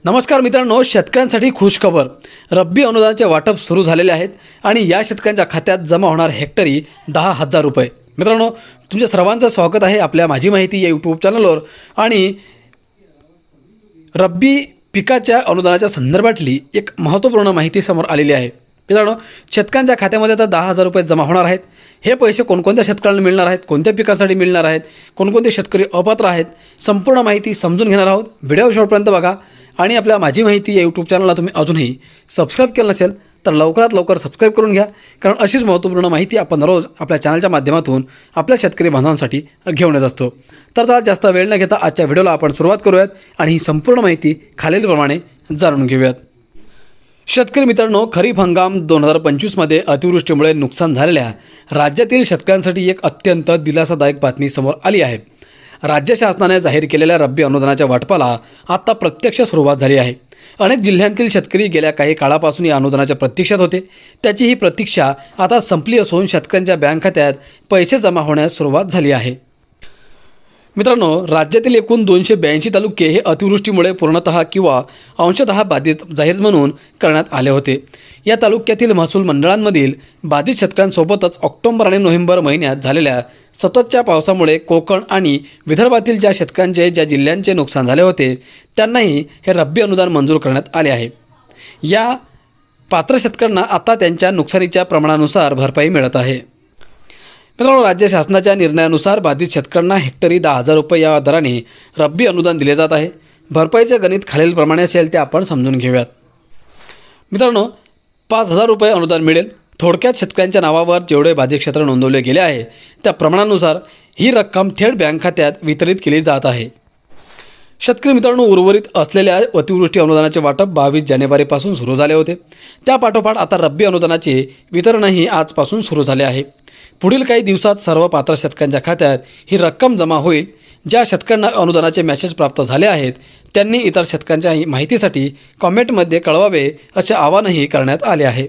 नमस्कार मित्रांनो, शेतकऱ्यांसाठी खुशखबर. रब्बी अनुदानाचे वाटप सुरू झालेले आहेत आणि या शेतकऱ्यांच्या खात्यात जमा होणार हेक्टरी 10,000 रुपये. मित्रांनो, तुमच्या सर्वांचं स्वागत आहे आपल्या माझी माहिती या यूट्यूब चॅनलवर. आणि रब्बी पिकाच्या अनुदानाच्या संदर्भातली एक महत्त्वपूर्ण माहिती समोर आलेली आहे. मित्रांनो, शेतकऱ्यांच्या खात्यामध्ये आता 10,000 रुपये जमा होणार आहेत. हे पैसे कोणकोणत्या शेतकऱ्यांना मिळणार आहेत, कोणत्या पिकासाठी मिळणार आहेत, कोणकोणते शेतकरी अपात्र आहेत, संपूर्ण माहिती समजून घेणार आहोत. व्हिडिओ शेवटपर्यंत बघा आणि आपल्या माझी माहिती या यूट्यूब चॅनलला तुम्ही अजूनही सबस्क्राईब केलं नसेल तर लवकरात लवकर सबस्क्राईब करून घ्या, कारण अशीच महत्त्वपूर्ण माहिती आपण रोज आपल्या चॅनलच्या माध्यमातून आपल्या शेतकरी बांधवांसाठी घेऊन येत असतो. तर चला जास्त वेळ न घेता आजच्या व्हिडिओला आपण सुरुवात करूयात आणि ही संपूर्ण माहिती खालीलप्रमाणे जाणून घेऊयात. शेतकरी मित्रांनो, खरीप हंगाम 2025मध्ये अतिवृष्टीमुळे नुकसान झालेल्या राज्यातील शेतकऱ्यांसाठी एक अत्यंत दिलासादायक बातमी समोर आली आहे. राज्य शासनाने जाहीर केलेल्या रब्बी अनुदानाच्या वाटपाला आता प्रत्यक्ष सुरुवात झाली आहे. अनेक जिल्ह्यांतील शेतकरी गेल्या काही काळापासून या अनुदानाच्या प्रतीक्षेत होते. त्याची ही प्रतीक्षा आता संपली असून शेतकऱ्यांच्या बँक खात्यात पैसे जमा होण्यास सुरुवात झाली आहे. मित्रांनो, राज्यातील एकूण 282 तालुके हे अतिवृष्टीमुळे पूर्णतः किंवा अंशतः बाधित जाहीर म्हणून करण्यात आले होते. या तालुक्यातील महसूल मंडळांमधील बाधित शेतकऱ्यांसोबतच ऑक्टोबर आणि नोव्हेंबर महिन्यात झालेल्या सततच्या पावसामुळे कोकण आणि विदर्भातील ज्या जिल्ह्यांचे नुकसान झाले होते त्यांनाही हे रब्बी अनुदान मंजूर करण्यात आले आहे. या पात्र शेतकऱ्यांना आता त्यांच्या नुकसानीच्या प्रमाणानुसार भरपाई मिळत आहे. मित्रांनो, राज्य शासनाच्या निर्णयानुसार बाधित शेतकऱ्यांना हेक्टरी 10,000 रुपये या दराने रब्बी अनुदान दिले जात आहे. भरपाईचे गणित खालीलप्रमाणे असेल ते आपण समजून घेऊयात. मित्रांनो, 5,000 रुपये अनुदान मिळेल. थोडक्यात शेतकऱ्यांच्या नावावर जेवढे बाधित क्षेत्र नोंदवले गेले आहे त्या प्रमाणानुसार ही रक्कम थेट बँक खात्यात वितरित केली जात आहे. शेतकरी मित्रांनो, उर्वरित असलेल्या अतिवृष्टी अनुदानाचे वाटप 22 जानेवारीपासून सुरू झाले होते. त्यापाठोपाठ आता रब्बी अनुदानाचे वितरणही आजपासून सुरू झाले आहे. पुढील काही दिवसात सर्व पात्र शेतकऱ्यांच्या खात्यात ही रक्कम जमा होईल. ज्या शेतकऱ्यांना अनुदानाचे मेसेज प्राप्त झाले आहेत त्यांनी इतर शेतकऱ्यांच्या माहितीसाठी कॉमेंटमध्ये कळवावे असे आवाहनही करण्यात आले आहे.